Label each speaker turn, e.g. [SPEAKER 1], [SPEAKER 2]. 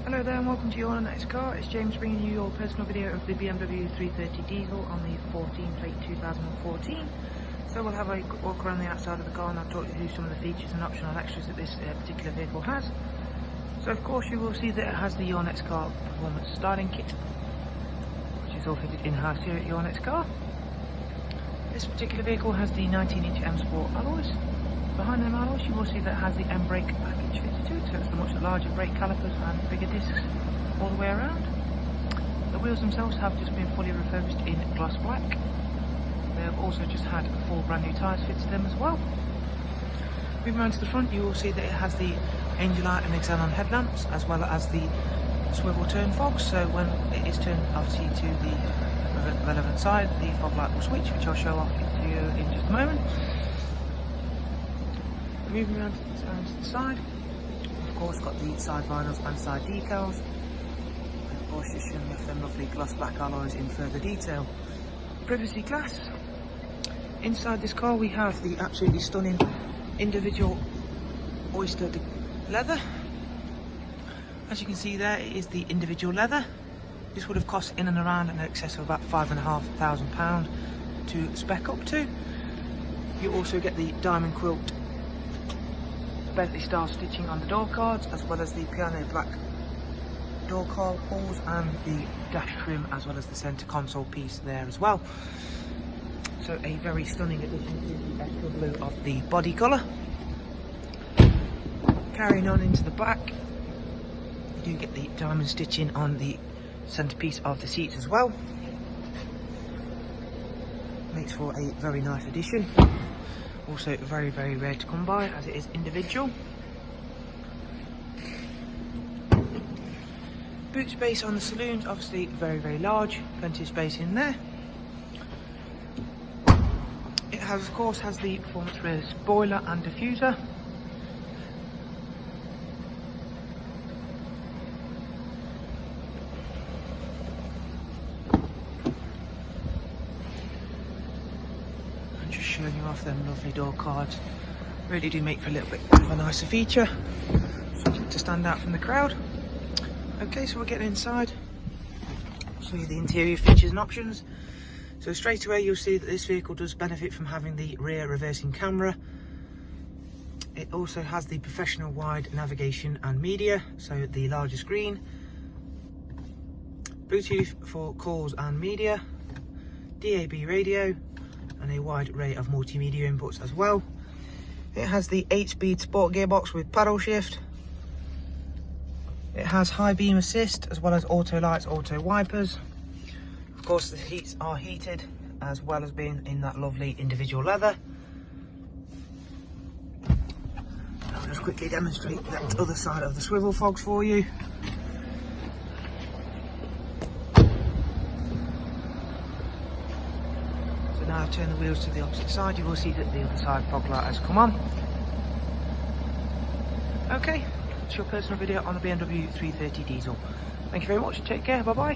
[SPEAKER 1] Hello there and welcome to your next car. It's James bringing you your personal video of the BMW 330 diesel on the 14 plate 2014. So we'll have a walk around the outside of the car and I'll talk you through some of the features and optional extras that this particular vehicle has. So of course you will see that it has the Your Next Car Performance Styling Kit, which is all fitted in-house here at Your Next Car. This particular vehicle has the 19-inch M Sport alloys. Behind them alloys you will see that it has the M brake package fitted to it, so it's the much larger brake calipers and bigger discs all the way around. The wheels themselves have just been fully refurbished in gloss black. They have also just had 4 brand new tyres fitted to them as well. Moving around to the front you will see that it has the Angel Light and Xenon headlamps as well as the swivel turn fogs, so when it is turned obviously to the relevant side the fog light will switch, which I'll show off to you in just a moment. Moving around to the side, of course got the side vinyls and side decals, and of course just showing off them lovely gloss black alloys in further detail. Privacy glass. Inside this car we have the absolutely stunning individual oyster leather. As you can see there, it is the individual leather. This would have cost in and around in excess of about £5,500 to spec up to. You also get the diamond quilt Bentley style stitching on the door cards, as well as the piano black door card pulls and the dash trim, as well as the centre console piece there as well. So a very stunning addition to the extra blue of the body colour. Carrying on into the back, you do get the diamond stitching on the centrepiece of the seats as well. Makes for a very nice addition. Also very rare to come by as it is individual. Boot space on the saloons obviously very large, plenty of space in there. It has of course the performance rear spoiler and diffuser. Showing you off them lovely door cards, really do make for a little bit of a nicer feature, something to stand out from the crowd. Okay, so we're getting inside, I'll show you the interior features and options. So straight away you'll see that this vehicle does benefit from having the rear reversing camera. It also has the professional wide navigation and media, so the larger screen, Bluetooth for calls and media, DAB radio, and a wide array of multimedia inputs as well. It has the 8-speed sport gearbox with paddle shift. It has high beam assist as well as auto lights, auto wipers. Of course the seats are heated as well as being in that lovely individual leather. I'll just quickly demonstrate that other side of the swivel fogs for you. Now I've turned the wheels to the opposite side, you will see that the other side fog light has come on. Okay, that's your personal video on the BMW 330 diesel. Thank you very much, take care, bye bye.